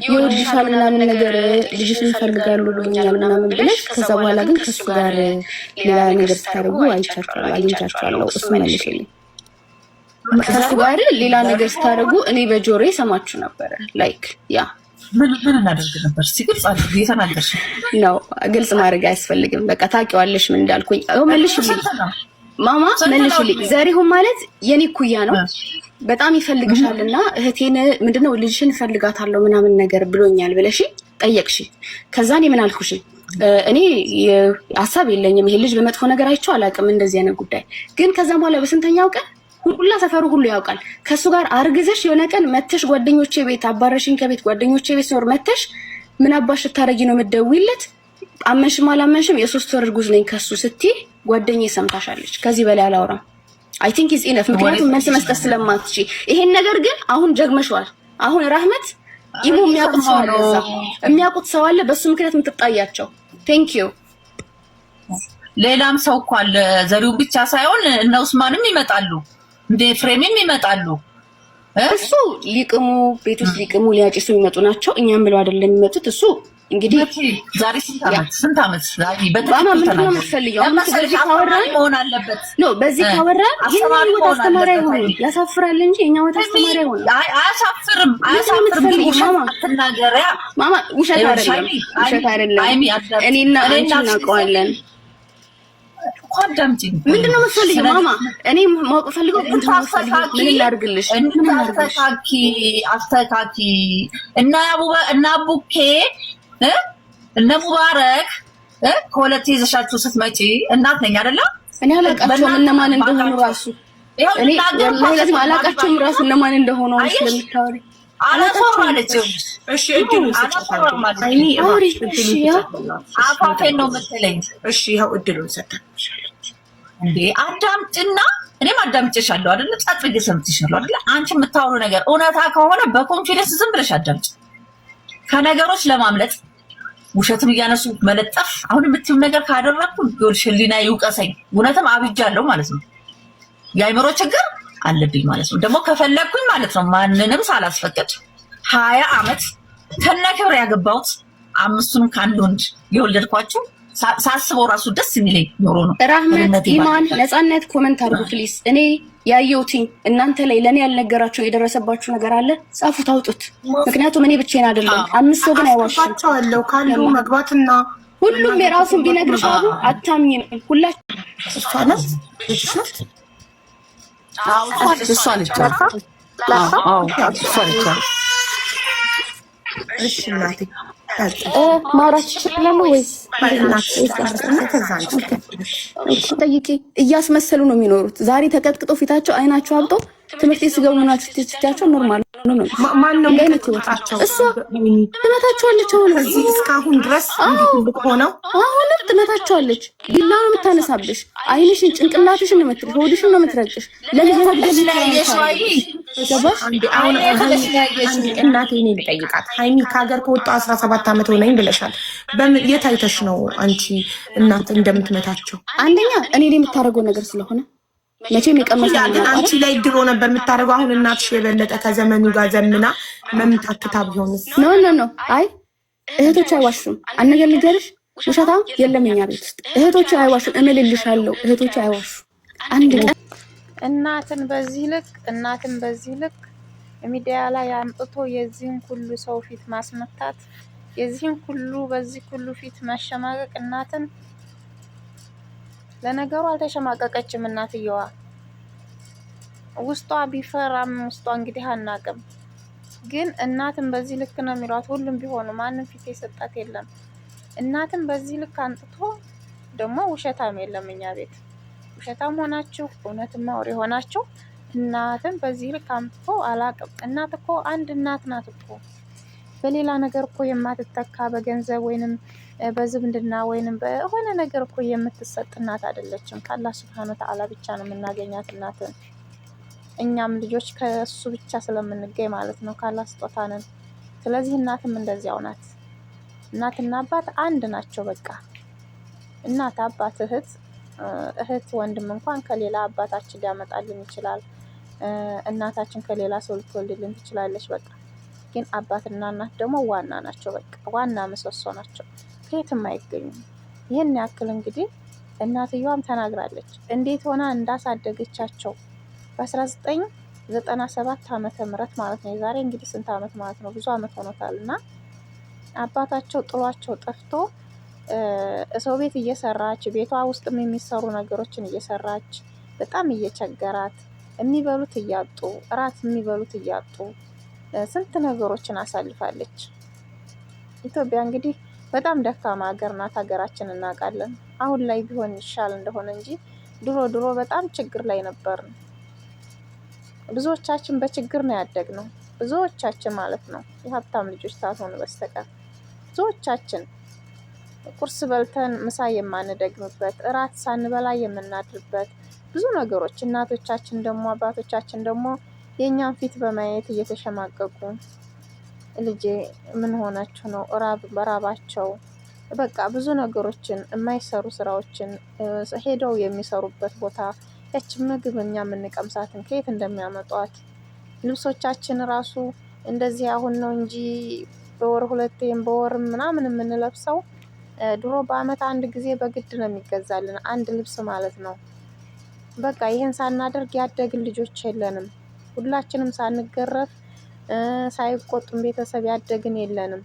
ይወድሻል ምናምን ነገር ልጅሽን ይፈልጋሉ ብሎኛል ምናምን ብለሽ ከዛ በኋላ ግን ከሱ ጋር ሌላ ነገር ስታደርጉ አግኝቻችኋለሁ። እሱ መልሽልኝ። ከሱ ጋር ሌላ ነገር ስታደርጉ እኔ በጆሮዬ ሰማችሁ ነበረ። ላይክ ያ ምን እናደርግ ነበር? ሲግልጽ አድርግ እየተናገርሽ ነው። ግልጽ ማድረግ አያስፈልግም። በቃ ታውቂዋለሽ ምን እንዳልኩኝ። መልሽልኝ ማማ መልሽልኝ። ዘሪሁን ማለት የኔ ኩያ ነው። በጣም ይፈልግሻልና እህቴን ምንድነው ልጅሽን ፈልጋታለሁ ምናምን ነገር ብሎኛል ብለሽ ጠየቅሽ። ከዛ እኔ ምን አልኩሽ? እኔ ሐሳብ የለኝም ይሄ ልጅ በመጥፎ ነገር አይቼው አላውቅም እንደዚህ አይነት ጉዳይ። ግን ከዛ በኋላ በስንተኛው ቀን ሁላ ሰፈሩ ሁሉ ያውቃል ከሱ ጋር አርግዘሽ የሆነ ቀን መተሽ ጓደኞቼ ቤት አባረሽኝ ከቤት ጓደኞቼ ቤት ኖር መተሽ ምን አባሽ ታረጊ ነው የምትደውይለት? አመንሽም አላመንሽም የ3 ወር እርጉዝ ነኝ ከሱ ስትይ ጓደኛዬ ሰምታሻለች። ከዚህ በላይ አላወራም። አይ ቲንክ ኢዝ ኢነፍ። ምክንያቱም መልስ መስጠት ስለማትቺ ይሄን ነገር ግን አሁን ጀግመሽዋል። አሁን ራህመት ይሙ የሚያውቁት ሰው አለ በሱ ምክንያት የምትጣያቸው። ቴንክ ዩ። ሌላም ሰው እኮ አለ። ዘሪው ብቻ ሳይሆን እነ ኡስማንም ይመጣሉ እንደ ፍሬምም ይመጣሉ። እሱ ሊቅሙ ቤት ውስጥ ሊቅሙ ሊያጭሱ የሚመጡ ናቸው። እኛም ብለው አይደለም የሚመጡት። እሱ እንግዲህ ዛሬ ስንት ዓመት በጣም ምንድን ነው የምትፈልጊው? በዚህ ካወራን መሆን አለበት ነው። በዚህ ካወራን የኛ ህይወት አስተማሪ አይሆንም። ያሳፍራል እንጂ የኛ ህይወት አስተማሪ አይሆንም። አያሳፍርም። አትናገሪያ ማማ። ውሸት አይደለም። እኔና አንቺ እናውቀዋለን። ቋዳምጪኝ ምንድን ነው የምትፈልጊው ማማ? እኔ ማወቅ ፈልገው ምንድን ነው የምትፈልጊው? ምን ላድርግልሽ? አስተካኪ እና አቡኬ እነ ሙባረክ ከሁለት ይዘሻችሁ ስትመጪ እናት ነኝ አይደለ? እኔ አላውቃቸውም እነማን እንደሆኑ ራሱ እኔ ወላሂ ለዚህ አላውቃቸውም ራሱ እነማን እንደሆኑ ስለምታወሪ አላፈራለች። እሺ እድሉ አፋፌን ነው የምትለኝ። እሺ ይኸው እድሉን ሰጥተሻለሁ እንዴ አዳምጪና እኔም አዳምጪሻለሁ አይደለ? ጻጽ ብዬ ሰምቼሻለሁ አይደለ? አንቺ የምታወሩ ነገር እውነታ ከሆነ በኮንፊደንስ ዝም ብለሽ አዳምጪ። ከነገሮች ለማምለጥ ውሸትም እያነሱ መለጠፍ አሁን የምትይው ነገር ካደረኩ ይኸውልሽ ህሊና ይውቀሰኝ። እውነትም አብጃለሁ ማለት ነው። የአይምሮ ችግር አለብኝ ማለት ነው። ደግሞ ከፈለኩኝ ማለት ነው ማንንም ሳላስፈቅድ 20 ዓመት ከነክብር ያገባሁት 5ቱንም ከአንድ ወንድ የወለድኳቸው ሳስበው ራሱ ደስ የሚለኝ ኖሮ ነው። ራህመት ኢማን ነፃነት ኮሜንት አድርጉ ፕሊዝ። እኔ ያየሁትኝ እናንተ ላይ ለኔ ያልነገራችሁ የደረሰባችሁ ነገር አለ ጻፉት፣ አውጡት። ምክንያቱም እኔ ብቻዬን አይደለም 5 ሰው ግን አይዋሽም ካሉ መግባትና ሁሉም የራሱን ቢነግርሽ አቡ አታምኝም። ሁላችሁ እሷ ነች። እሺ እናቴ ማውራት ይችላል ወይስ ጠይቂ። እያስመሰሉ ነው የሚኖሩት። ዛሬ ተቀጥቅጦ ፊታቸው አይናቸው አብጦ ትምህርት ሲገቡ ናቸው ትችታቸው ኖርማል ነው። ማን ነው የሚወጣቸው? እሷ ትመታቸዋለች። አሁን እዚህ እስካሁን ድረስ እንዲሁ ሆነው አሁንም ትመታቸዋለች። ቢላ ነው የምታነሳብሽ። አይንሽን፣ ጭንቅላትሽን ነው የምትልሽ፣ ሆድሽን ነው የምትረጭሽ። ለልጅ ታግደሽ ገባሽ? እናቴ እኔ ልጠይቃት። ሃይሚ ከሀገር ከወጣሁ 17 ዓመት ሆነኝ ብለሻል። በምን የት አይተሽ ነው አንቺ እናት እንደምትመታቸው? አንደኛ እኔ ላይ የምታደርገው ነገር ስለሆነ መቼም የቀመሰ አንቺ ላይ ድሮ ነበር የምታደርገው። አሁን እናትሽ የበለጠ ከዘመኑ ጋር ዘምና መምታት ክታብ ቢሆንስ? ኖ አይ እህቶች አይዋሹም። አንድ ነገር ልንገርሽ፣ ውሸታም የለም እኛ ቤት ውስጥ። እህቶች አይዋሹም፣ እምልልሻለሁ። እህቶች አይዋሹ። አንድ ቀን እናትን በዚህ ልክ ሚዲያ ላይ አምጥቶ የዚህን ሁሉ ሰው ፊት ማስመታት፣ የዚህን ሁሉ በዚህ ሁሉ ፊት ማሸማቀቅ እናትን ለነገሩ አልተሸማቀቀችም። እናትየዋ ውስጧ ቢፈራም ውስጧ እንግዲህ አናቅም። ግን እናትን በዚህ ልክ ነው የሚሏት። ሁሉም ቢሆኑ ማንም ፊት የሰጣት የለም። እናትን በዚህ ልክ አንጥቶ ደግሞ ውሸታም የለም እኛ ቤት። ውሸታም ሆናችሁ እውነትም አውሬ ሆናችሁ እናትን በዚህ ልክ አምጥቶ አላቅም። እናት እኮ አንድ እናት ናት እኮ በሌላ ነገር እኮ የማትተካ በገንዘብ ወይንም በዝምድና ወይንም በሆነ ነገር እኮ የምትሰጥ እናት አይደለችም። ከአላህ ሱብሃነሁ ወተዓላ ብቻ ነው የምናገኛት እናትን። እኛም ልጆች ከሱ ብቻ ስለምንገኝ ማለት ነው ከአላህ ስጦታ ነን። ስለዚህ እናትም እንደዚያው ናት። እናትና አባት አንድ ናቸው። በቃ እናት፣ አባት፣ እህት ወንድም እንኳን ከሌላ አባታችን ሊያመጣልን ይችላል። እናታችን ከሌላ ሰው ልትወልድልን ትችላለች። በቃ ግን አባትና እናት ደግሞ ዋና ናቸው። በቃ ዋና ምሰሶ ናቸው፣ ከየትም አይገኙም። ይህን ያክል እንግዲህ እናትየዋም ተናግራለች እንዴት ሆና እንዳሳደገቻቸው በ1997 ዓመተ ምህረት ማለት ነው። የዛሬ እንግዲህ ስንት ዓመት ማለት ነው? ብዙ ዓመት ሆኖታል። እና አባታቸው ጥሏቸው ጠፍቶ ሰው ቤት እየሰራች ቤቷ ውስጥም የሚሰሩ ነገሮችን እየሰራች በጣም እየቸገራት የሚበሉት እያጡ እራት የሚበሉት እያጡ ስንት ነገሮችን አሳልፋለች። ኢትዮጵያ እንግዲህ በጣም ደካማ ሀገር ናት። ሀገራችን እናውቃለን። አሁን ላይ ቢሆን ይሻል እንደሆነ እንጂ ድሮ በጣም ችግር ላይ ነበርን። ብዙዎቻችን በችግር ነው ያደግነው። ብዙዎቻችን ማለት ነው የሀብታም ልጆች ሳትሆኑ በስተቀር ብዙዎቻችን ቁርስ በልተን ምሳ የማንደግምበት፣ እራት ሳንበላ የምናድርበት ብዙ ነገሮች። እናቶቻችን ደግሞ አባቶቻችን ደግሞ የእኛን ፊት በማየት እየተሸማቀቁ ልጄ ምን ሆናችሁ ነው በራባቸው በቃ ብዙ ነገሮችን የማይሰሩ ስራዎችን ሄደው የሚሰሩበት ቦታ ያችን ምግብ እኛ የምንቀምሳትን ከየት እንደሚያመጧት ልብሶቻችን ራሱ እንደዚህ አሁን ነው እንጂ በወር ሁለቴም በወር ምናምን የምንለብሰው ድሮ በአመት አንድ ጊዜ በግድ ነው የሚገዛልን አንድ ልብስ ማለት ነው። በቃ ይሄን ሳናደርግ ያደግን ልጆች የለንም። ሁላችንም ሳንገረፍ ሳይቆጡን ቤተሰብ ያደግን የለንም።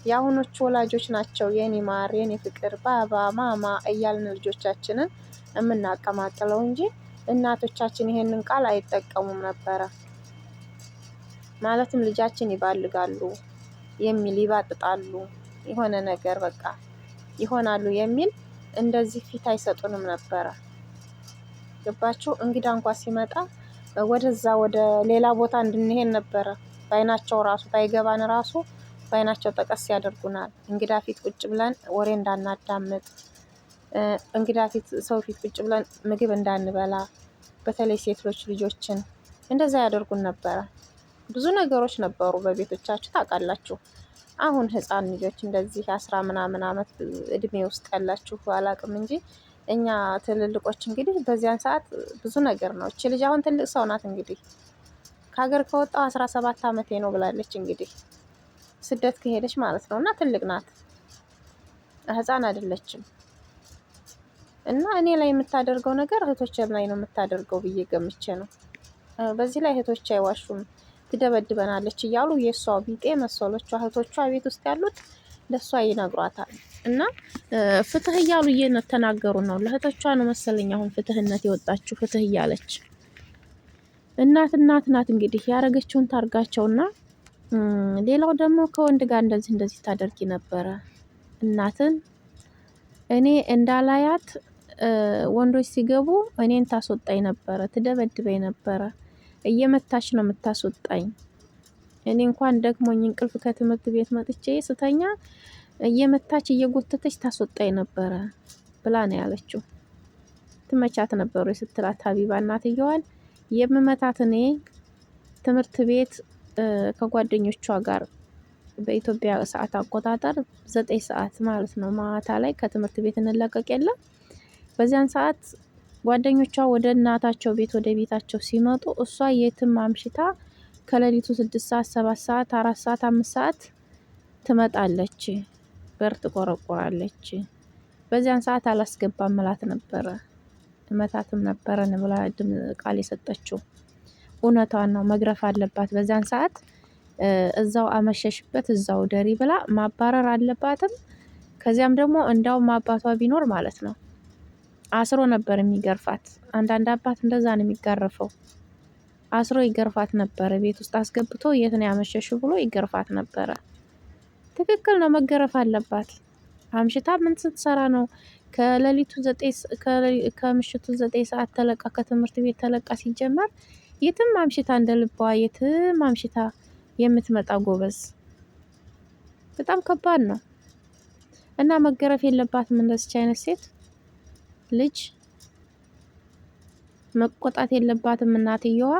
የአሁኖቹ ወላጆች ናቸው የኔ ማር የኔ ፍቅር ባባ ማማ እያልን ልጆቻችንን የምናቀማጥለው እንጂ እናቶቻችን ይሄንን ቃል አይጠቀሙም ነበረ። ማለትም ልጃችን ይባልጋሉ የሚል ይባጥጣሉ የሆነ ነገር በቃ ይሆናሉ የሚል እንደዚህ ፊት አይሰጡንም ነበረ። ገባችሁ? እንግዳ እንኳን ሲመጣ ወደዛ ወደ ሌላ ቦታ እንድንሄድ ነበረ። ባይናቸው ራሱ ባይገባን ራሱ ባይናቸው ጠቀስ ያደርጉናል። እንግዳ ፊት ቁጭ ብለን ወሬ እንዳናዳምጥ፣ እንግዳ ፊት ሰው ፊት ቁጭ ብለን ምግብ እንዳንበላ፣ በተለይ ሴቶች ልጆችን እንደዛ ያደርጉን ነበረ። ብዙ ነገሮች ነበሩ በቤቶቻችሁ ታውቃላችሁ። አሁን ህፃን ልጆች እንደዚህ 10 ምናምን ዓመት እድሜ ውስጥ ያላችሁ አላቅም እንጂ እኛ ትልልቆች እንግዲህ በዚያን ሰዓት ብዙ ነገር ነው። እቺ ልጅ አሁን ትልቅ ሰው ናት። እንግዲህ ከሀገር ከወጣው 17 ዓመቴ ነው ብላለች። እንግዲህ ስደት ከሄደች ማለት ነው። እና ትልቅ ናት፣ ህፃን አይደለችም። እና እኔ ላይ የምታደርገው ነገር እህቶቼ ላይ ነው የምታደርገው ብዬ ገምቼ ነው። በዚህ ላይ እህቶቼ አይዋሹም፣ ትደበድበናለች እያሉ የእሷ ቢጤ መሰሎቿ እህቶቿ ቤት ውስጥ ያሉት ለእሷ ይነግሯታል። እና ፍትህ እያሉ እየተናገሩ ነው። ለእህቶቿ ነው መሰለኝ አሁን ፍትህነት የወጣችው። ፍትህ እያለች እናት ናት እንግዲህ ያረገችውን ታርጋቸውና ሌላው ደግሞ ከወንድ ጋር እንደዚህ ታደርጊ ነበረ። እናትን እኔ እንዳላያት ወንዶች ሲገቡ እኔን ታስወጣኝ ነበረ፣ ትደበድበኝ ነበረ። እየመታች ነው የምታስወጣኝ። እኔ እንኳን ደክሞኝ እንቅልፍ ከትምህርት ቤት መጥቼ ስተኛ እየመታች እየጎተተች ታስወጣኝ ነበረ ብላ ነው ያለችው። ትመቻት ነበሩ ስትላት ሀቢባ እናትየዋን የምመታት እኔ ትምህርት ቤት ከጓደኞቿ ጋር በኢትዮጵያ ሰዓት አቆጣጠር 9 ሰዓት ማለት ነው ማታ ላይ ከትምህርት ቤት እንለቀቅ የለም። በዚያን ሰዓት ጓደኞቿ ወደ እናታቸው ቤት ወደ ቤታቸው ሲመጡ እሷ የትም አምሽታ ከሌሊቱ 6 ሰዓት 7 ሰዓት 4 ሰዓት 5 ሰዓት ትመጣለች፣ በር ትቆረቆራለች። በዚያን ሰዓት አላስገባም እላት ነበረ፣ እመታትም ነበረ ብላ ቃል የሰጠችው እውነቷን ነው። መግረፍ አለባት በዚያን ሰዓት እዛው አመሸሽበት እዛው ደሪ ብላ ማባረር አለባትም። ከዚያም ደግሞ እንዳውም አባቷ ቢኖር ማለት ነው አስሮ ነበር የሚገርፋት። አንዳንድ አባት እንደዛ ነው የሚጋረፈው፣ አስሮ ይገርፋት ነበረ። ቤት ውስጥ አስገብቶ የት ነው ያመሸሽው ብሎ ይገርፋት ነበረ። ትክክል ነው፣ መገረፍ አለባት። አምሽታ ምን ስትሰራ ነው ከምሽቱ 9 ሰዓት ተለቃ ከትምህርት ቤት ተለቃ ሲጀመር የትም አምሽታ እንደልቧ የትም አምሽታ የምትመጣ ጎበዝ። በጣም ከባድ ነው እና መገረፍ የለባትም እንደዚህ አይነት ሴት ልጅ መቆጣት የለባትም እናትየዋ።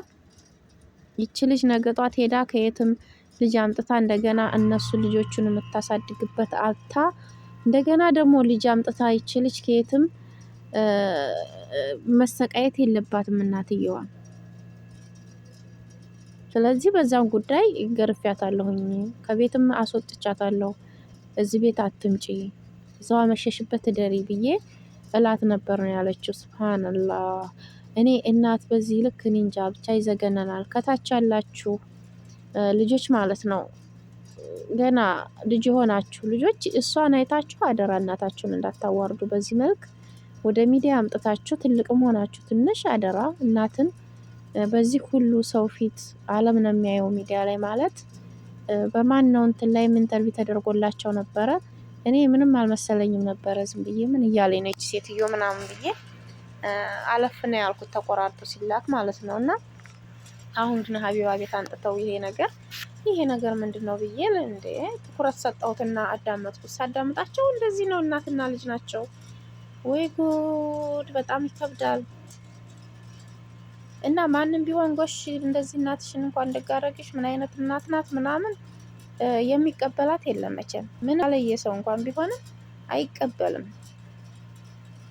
ይቺ ልጅ ነገ ጧት ሄዳ ከየትም ልጅ አምጥታ እንደገና እነሱ ልጆቹን የምታሳድግበት አጥታ እንደገና ደግሞ ልጅ አምጥታ ይቺ ልጅ ከየትም መሰቃየት የለባትም እናትየዋ። ስለዚህ በዛም ጉዳይ ገርፊያታለሁኝ፣ ከቤትም አስወጥቻታለሁ። እዚህ ቤት አትምጪ፣ እዛው መሸሽበት ደሪ ብዬ እላት ነበር ነው ያለችው። ሱብሃንአላህ። እኔ እናት በዚህ ልክ እንጃ ብቻ ይዘገነናል። ከታች ያላችሁ ልጆች ማለት ነው ገና ልጅ የሆናችሁ ልጆች እሷን አይታችሁ አደራ እናታችሁን እንዳታዋርዱ። በዚህ መልክ ወደ ሚዲያ አምጥታችሁ ትልቅም ሆናችሁ ትንሽ አደራ እናትን በዚህ ሁሉ ሰው ፊት ዓለም ነው የሚያየው ሚዲያ ላይ ማለት በማን ነው እንትን ላይ ምን ኢንተርቪው ተደርጎላቸው ነበረ። እኔ ምንም አልመሰለኝም ነበረ። ዝም ብዬ ምን እያለኝ ነች ሴትዮ ምናምን ብዬ አለፍ ነው ያልኩት፣ ተቆራርጦ ሲላክ ማለት ነው። እና አሁን ግን ሀቢባ ቤት አንጥተው ይሄ ነገር ምንድን ነው ብዬ እንዴ ትኩረት ሰጠሁትና አዳመጥኩት። ሳዳምጣቸው እንደዚህ ነው፣ እናትና ልጅ ናቸው። ወይ ጉድ! በጣም ይከብዳል። እና ማንም ቢሆን ጎሽ እንደዚህ እናትሽን እንኳን ደጋረግሽ ምን አይነት እናት ናት ምናምን የሚቀበላት የለም መቼም። ምን አለየ ሰው እንኳን ቢሆንም አይቀበልም።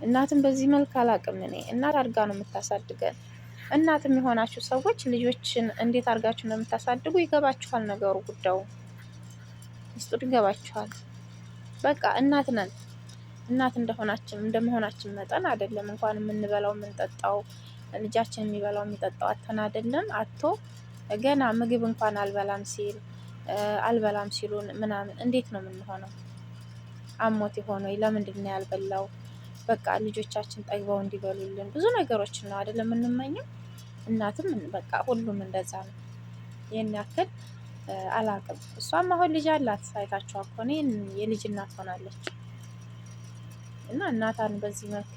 እናትን በዚህ መልክ አላቅም እኔ። እናት አድርጋ ነው የምታሳድገን። እናትም የሆናችሁ ሰዎች ልጆችን እንዴት አድርጋችሁ ነው የምታሳድጉ ይገባችኋል። ነገሩ ጉዳዩ ሚስጥሩ ይገባችኋል። በቃ እናት ነን። እናት እንደመሆናችን መጠን አይደለም እንኳን የምንበላው የምንጠጣው ልጃችን የሚበላው የሚጠጣው አተን አይደለም አቶ ገና ምግብ እንኳን አልበላም ሲሉን ምናምን እንዴት ነው የምንሆነው? አሞት የሆነው ለምንድን ነው ያልበላው? በቃ ልጆቻችን ጠግበው እንዲበሉልን ብዙ ነገሮችን ነው አይደለም የምንመኘው። እናትም በቃ ሁሉም እንደዛ ነው። ይሄን ያክል አላቅም። እሷም አሁን ልጅ አላት ሳይታችሁ እኮ የልጅ እናት ሆናለች። እና እናታን በዚህ መልክ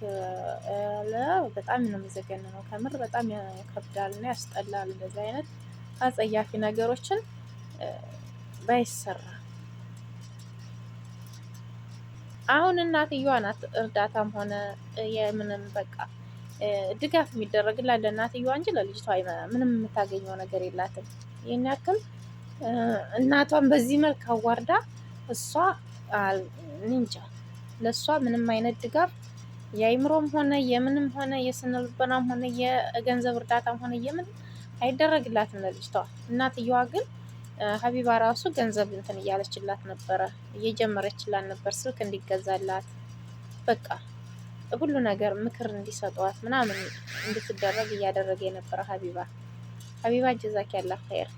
በጣም ነው የሚዘገነነው። ከምር በጣም ያከብዳል እና ያስጠላል። እንደዚህ አይነት አጸያፊ ነገሮችን ባይሰራ። አሁን እናትየዋ ናት እርዳታም ሆነ የምንም በቃ ድጋፍ የሚደረግላት ለእናትየዋ እንጂ ለልጅቷ ምንም የምታገኘው ነገር የላትም። ይህን ያክል እናቷን በዚህ መልክ አዋርዳ እሷ ኒንጃ ለእሷ ምንም አይነት ድጋፍ የአይምሮም ሆነ የምንም ሆነ የስነ ልቦናም ሆነ የገንዘብ እርዳታም ሆነ የምን አይደረግላትም ለልጅቷ። እናትየዋ ግን ሀቢባ ራሱ ገንዘብ እንትን እያለችላት ነበረ፣ እየጀመረችላት ነበር ስልክ እንዲገዛላት በቃ ሁሉ ነገር ምክር እንዲሰጧት ምናምን እንድትደረግ እያደረገ የነበረ ሀቢባ ጀዛኪ ያላህ ኸይር፣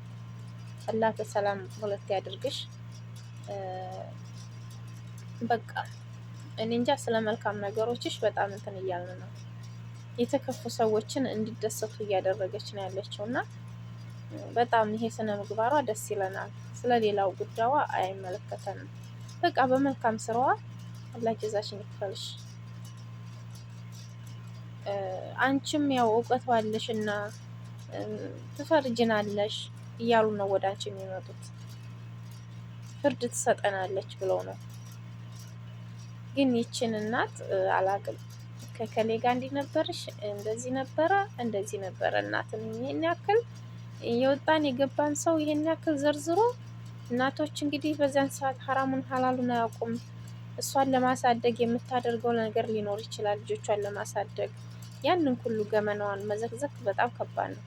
አላህ በሰላም ሁለት ያድርግሽ። በቃ እኔ እንጃ ስለ መልካም ነገሮችሽ በጣም እንትን እያልን ነው። የተከፉ ሰዎችን እንዲደሰቱ እያደረገች ነው ያለችው እና በጣም ይሄ ስነ ምግባሯ ደስ ይለናል። ስለሌላው ጉዳዋ አይመለከተንም። በቃ በመልካም ስራዋ አላህ ጀዛሽን ይክፈልሽ። አንቺም ያው እውቀት ዋለሽ እና ትፈርጅናለሽ እያሉ ነው ወደ አንቺ የሚመጡት። ፍርድ ትሰጠናለች ብለው ነው። ግን ይችን እናት አላቅም ከከሌ ጋር እንዲህ ነበርሽ፣ እንደዚህ ነበረ እናትን ይሄን ያክል የወጣን የገባን ሰው ይሄን ያክል ዘርዝሮ እናቶች እንግዲህ በዚያን ሰዓት ሐራሙን ሐላሉን አያውቁም። እሷን ለማሳደግ የምታደርገው ነገር ሊኖር ይችላል። ልጆቿን ለማሳደግ ያንን ሁሉ ገመናዋን መዘክዘክ በጣም ከባድ ነው።